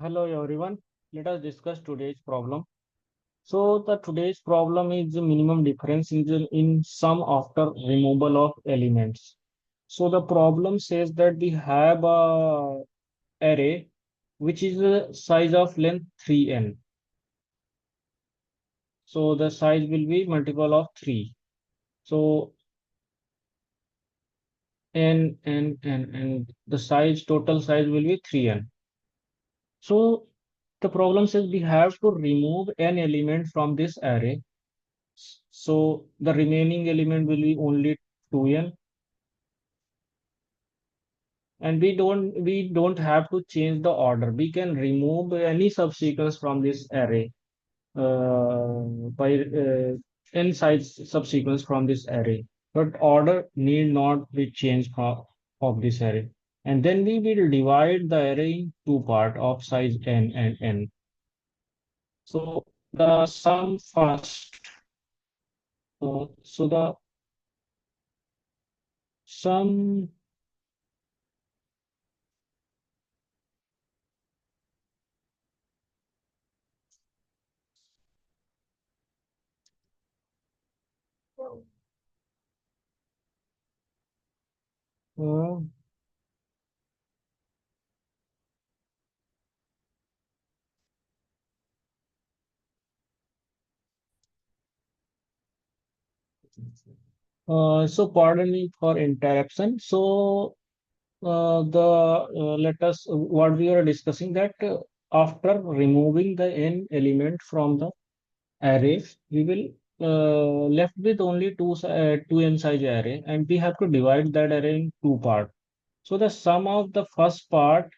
Hello everyone. Let us discuss today's problem. So the today's problem is the minimum difference in sum after removal of elements. So the problem says that we have a array which is a size of length 3n. So the size will be multiple of 3. So and the size total size will be 3n. So the problem says we have to remove n element from this array. So the remaining element will be only 2n, and we don't have to change the order. We can remove any subsequence from this array by n size subsequence from this array, but order need not be changed of this array. And then we will divide the array in two part of size n and n. So the sum first. So the sum. uh, so pardon me for interruption. So let us what we are discussing that after removing the n element from the array, we will left with only two n size array, and we have to divide that array in two part. So the sum of the first part,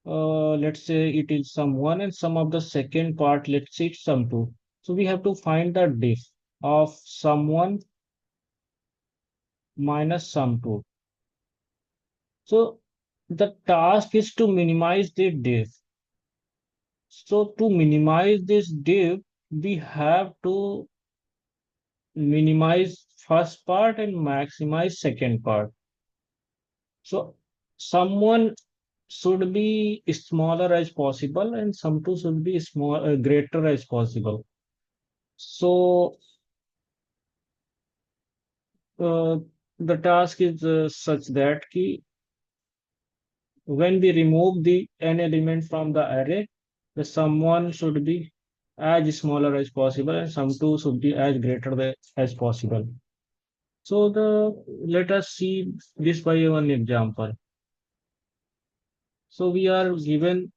let's say it is sum one, and sum of the second part, let's say it's sum two. So we have to find the diff of sum one minus sum two. So the task is to minimize the diff. So to minimize this diff, we have to minimize first part and maximize second part. So someone should be smaller as possible and some two should be greater as possible. So uh, the task is such that when we remove the n element from the array, the sum one should be as smaller as possible and sum two should be as greater as possible. So let us see this by one example. So we are given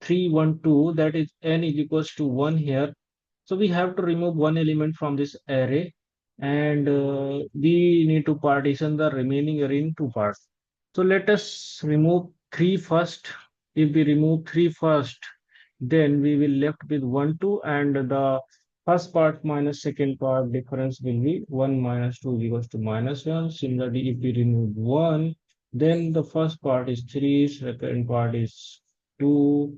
312, that is n is equals to 1 here. So we have to remove one element from this array, and we need to partition the remaining array in two parts. So let us remove 3 first. If we remove 3 first, then we will left with 1, 2, and the first part minus second part difference will be 1 minus 2 equals to minus 1. Similarly, if we remove 1, then the first part is 3, second part is 2,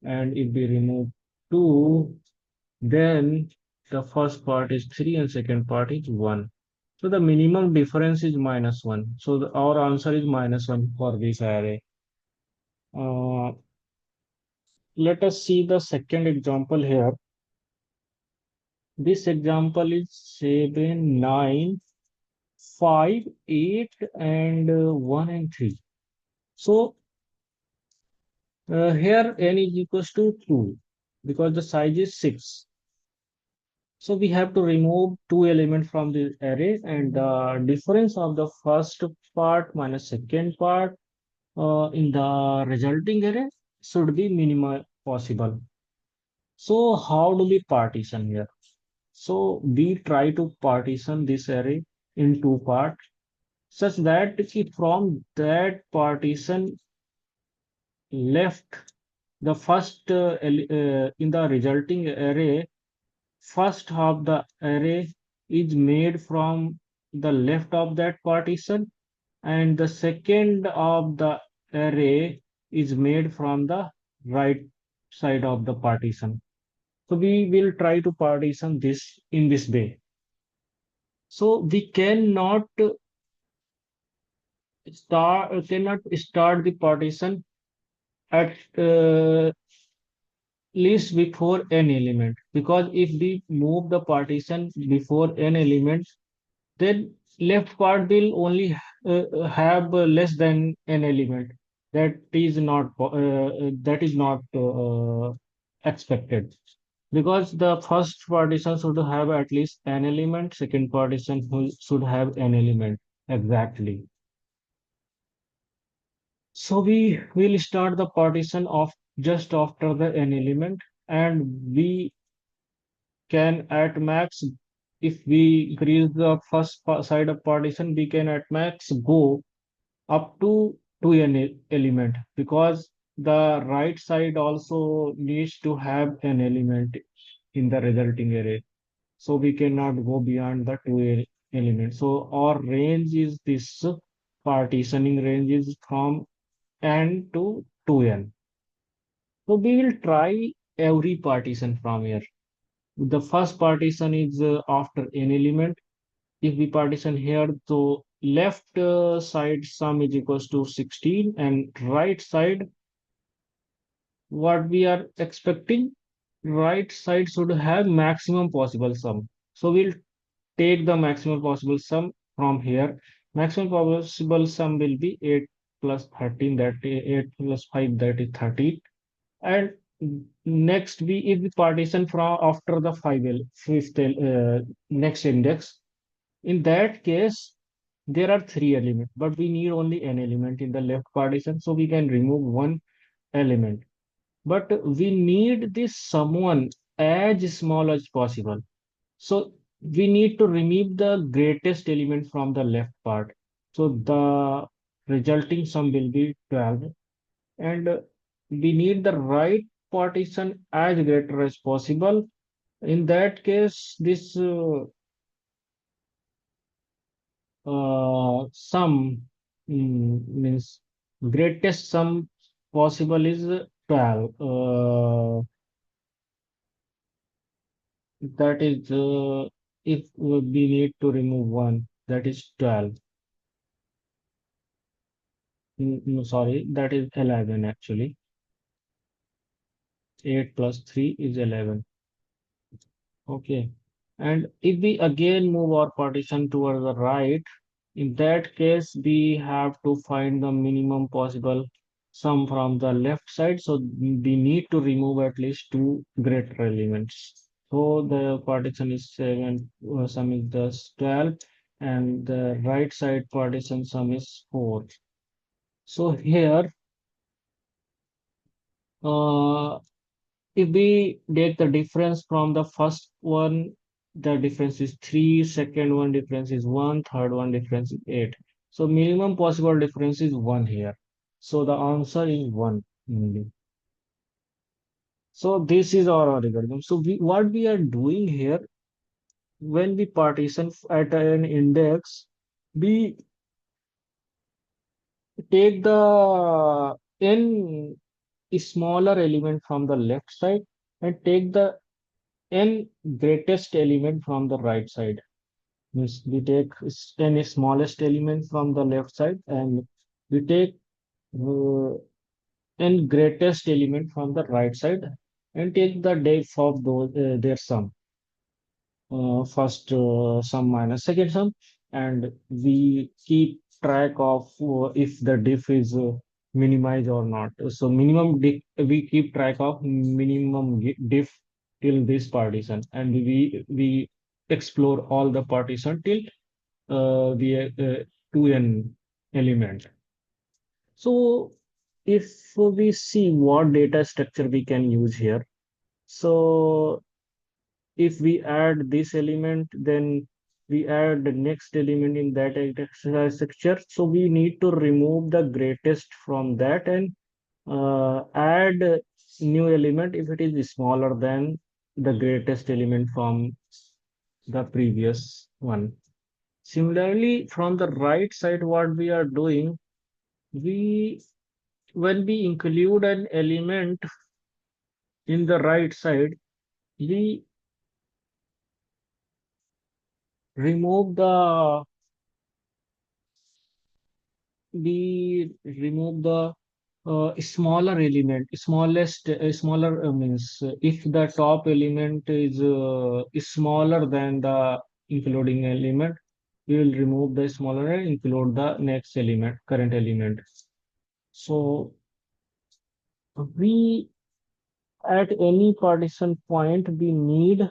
and if we remove 2, then the first part is 3 and second part is 1. So the minimum difference is minus 1. So our answer is minus 1 for this array. Uh, Let us see the second example here. This example is 7, 9, 5, 8, and 1 and 3. So here n is equals to 2 because the size is 6. So we have to remove two elements from the array, and the difference of the first part minus second part in the resulting array should be minimal possible. So how do we partition here? So we try to partition this array in two parts such that from that partition left, the first in the resulting array, first half the array is made from the left of that partition, and the second of the array is made from the right side of the partition. So we will try to partition this in this way. So we cannot start the partition at least before n element, because if we move the partition before n element, then left part will only have less than an element. That is not expected, because the first partition should have at least an element, second partition should have an element exactly. So we will start the partition of just after the n element, and we can at max, if we increase the first side of partition, we can at max go up to an element, because the right side also needs to have an element in the resulting array. So we cannot go beyond the elements. So our range is this, partitioning range is from n to 2n. So we will try every partition from here. The first partition is after n element. If we partition here, so left side sum is equals to 16, and right side, what we are expecting, right side should have maximum possible sum. So we'll take the maximum possible sum from here. Maximum possible sum will be 8 plus 13, that is 8 plus 5, that is 13. And next, we if we partition from after the fifth next index, in that case, there are three elements, but we need only an element in the left partition, so we can remove one element. But we need this someone as small as possible. So we need to remove the greatest element from the left part. So the resulting sum will be 12. And we need the right partition as greater as possible. In that case, this sum means greatest sum possible is 12. That is, if we need to remove one, that is 12. No, sorry, that is 11 actually. 8 plus 3 is 11. Okay. And if we again move our partition toward the right, in that case, we have to find the minimum possible sum from the left side. So we need to remove at least two greater elements. So the partition is 7, sum is thus 12, and the right side partition sum is 4. So here, uh, if we take the difference from the first one, the difference is 3, second one difference is 1, third one difference is 8. So minimum possible difference is 1 here. So the answer is 1 only. So this is our algorithm. So what we are doing here, when we partition at an index, we take the n smaller element from the left side and take the n greatest element from the right side. Means we take n smallest element from the left side, and we take uh, n greatest element from the right side, and take the depth of those their sum. First sum minus second sum, and we keep track of if the diff is minimized or not. So minimum diff, we keep track of minimum diff till this partition, and we explore all the partition till the 2n element. So if we see what data structure we can use here, so if we add this element, then we add the next element in that exercise structure. So we need to remove the greatest from that and add a new element if it is smaller than the greatest element from the previous one. Similarly, from the right side, what we are doing, we when we include an element in the right side, we remove the we remove the Smaller element, smallest, smaller means if the top element is smaller than the including element, we will remove the smaller and include the next element, current element. So we at any partition point we need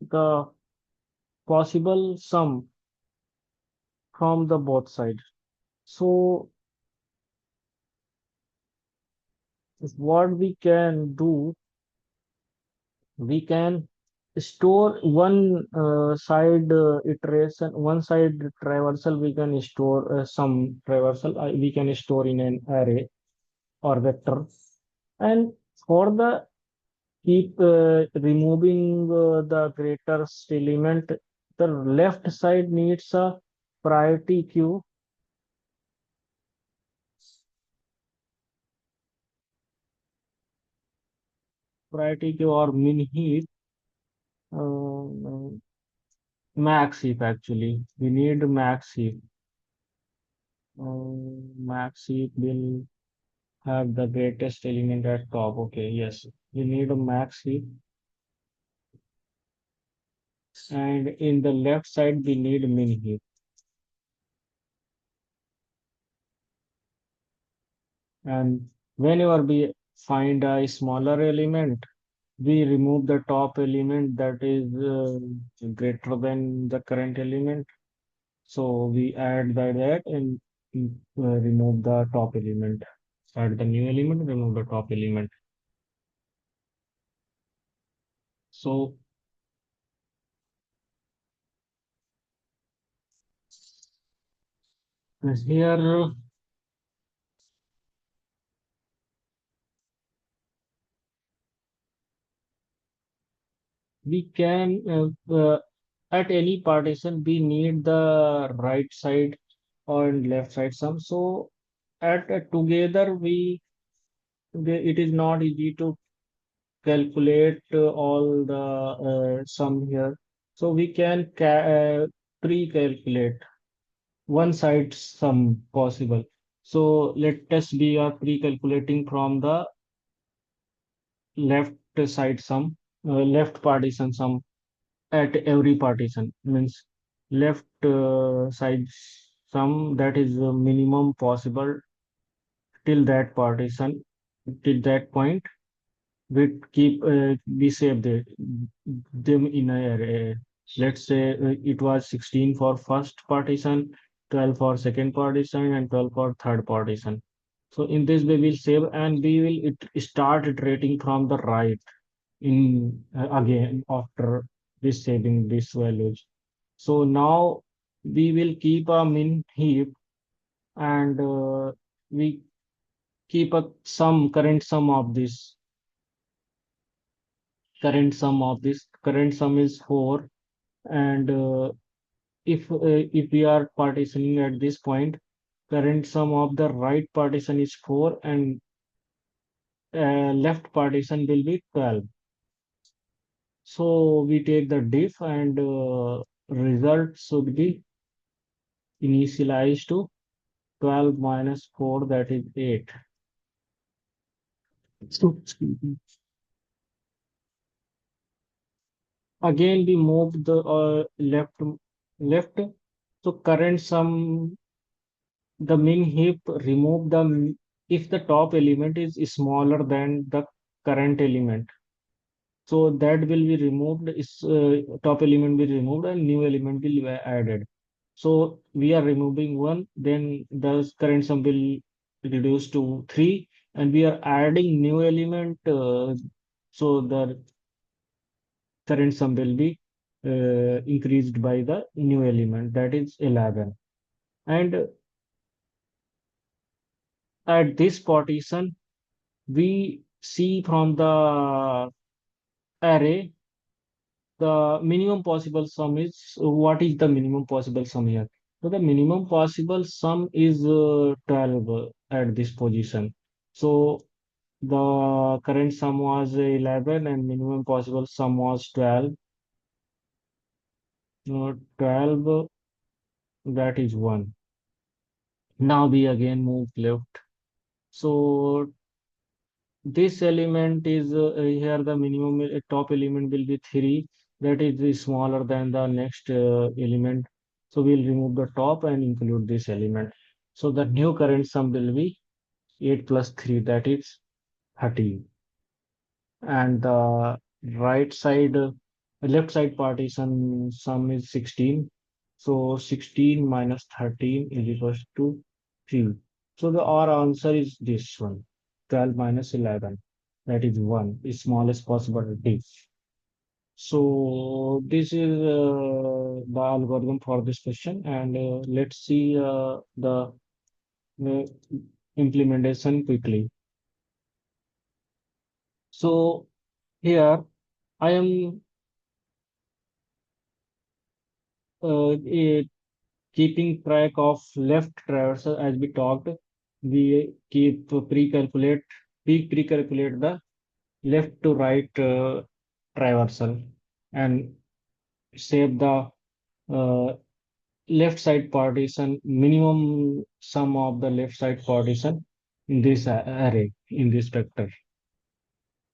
the possible sum from the both sides. So what we can do, we can store one side iteration, one side traversal, we can store some traversal, we can store in an array or vector. And for the keep removing the greatest element, the left side needs a priority queue, or min heap, uh, max heap actually. We need max heap. Max heap will have the greatest element at top. Okay, yes. We need a max heap. And in the left side, we need min heap. And whenever we find a smaller element, we remove the top element that is greater than the current element. So we add that and remove the top element. Add the new element, remove the top element. So here we can at any partition we need the right side or left side sum. So at together it is not easy to calculate all the sum here. So we can pre-calculate one side sum possible. So let us be pre-calculating from the left side sum, left partition sum at every partition means left side sum that is the minimum possible till that partition, till that point we keep we save them in a array. Let's say it was 16 for first partition, 12 for second partition, and 12 for third partition. So in this way we'll save and we will start iterating from the right in again after this saving these values. So now we will keep a min heap and we keep a sum current sum of this current sum is 4 and if we are partitioning at this point, current sum of the right partition is 4 and left partition will be 12. So we take the diff and result should be initialized to 12 minus 4, that is 8. So again we move the left. So current sum, the min heap, remove the if the top element is smaller than the current element. So that will be removed, is top element will be removed and new element will be added. So we are removing one, then the current sum will reduce to 3 and we are adding new element. So the current sum will be increased by the new element that is 11. And at this partition, we see from the array the minimum possible sum is what is the minimum possible sum here. So the minimum possible sum is 12 at this position. So the current sum was 11 and minimum possible sum was 12. 12, that is 1. Now we again move left. So this element is here the minimum top element will be 3, that is smaller than the next element. So we'll remove the top and include this element. So the new current sum will be 8 plus 3, that is 13. And the right side left side partition sum is 16. So 16 minus 13 is equals to 3. So the our answer is this one, 12 minus 11, that is 1, is smallest possible diff. So this is the algorithm for this question, and let's see the uh, implementation quickly. So here I am keeping track of left traversal as we talked. We keep pre-calculate the left to right traversal and save the uh, left side partition, minimum sum of the left side partition in this array, in this vector.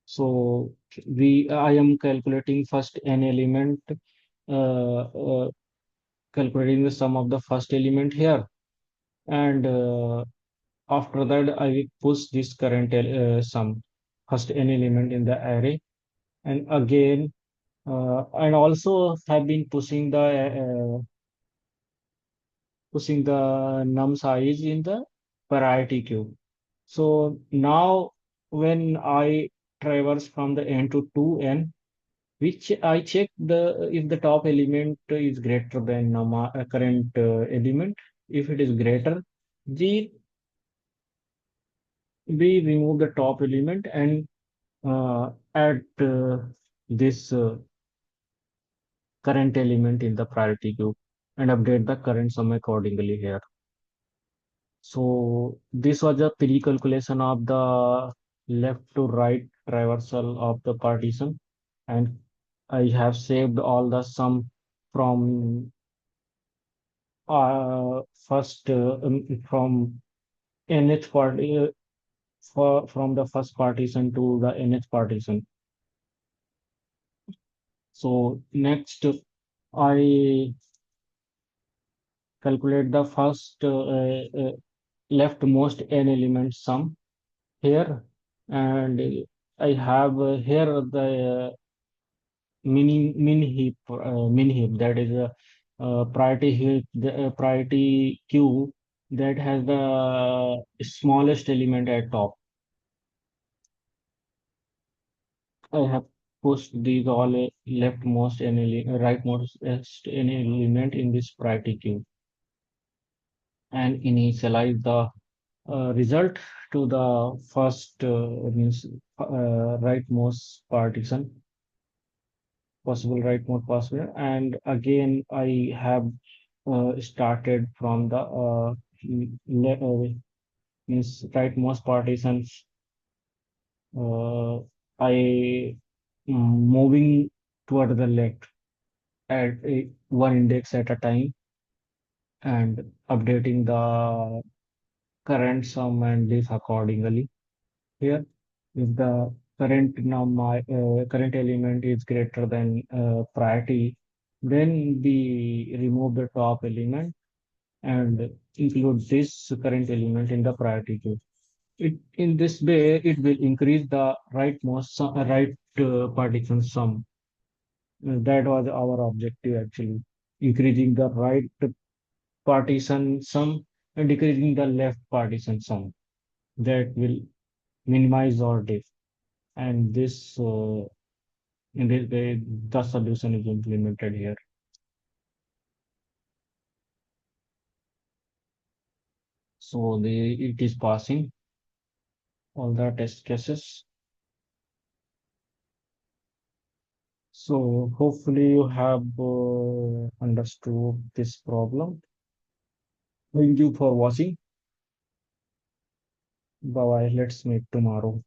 So I am calculating first n element, calculating the sum of the first element here, and after that I will push this current sum first n element in the array, and again and also have been pushing the num size in the priority queue. So now when I traverse from the n to 2n, which I check the if the top element is greater than current element. If it is greater, the we remove the top element and add this current element in the priority queue and update the current sum accordingly here. So this was a pre-calculation of the left to right traversal of the partition, and I have saved all the sum from first from nth party from the first partition to the nth partition. So next I calculate the first leftmost n element sum here, and I have here the min heap, that is a priority heap, the priority queue that has the smallest element at top. I have pushed these all leftmost n rightmost n element in this priority queue and initialize the result to the first means rightmost partition, possible rightmost possible, and again I have started from the means rightmost partition. I moving toward the left at one index at a time and updating the current sum and this accordingly. Here, if the current element is greater than priority, then we remove the top element and include this current element in the priority queue. In this way, it will increase the right partition sum. That was our objective actually, increasing the right partition sum and decreasing the left partition sum. That will minimize our diff. And this in this way the solution is implemented here. So it is passing all the test cases. So hopefully you have understood this problem. Thank you for watching. Bye bye. Let's meet tomorrow.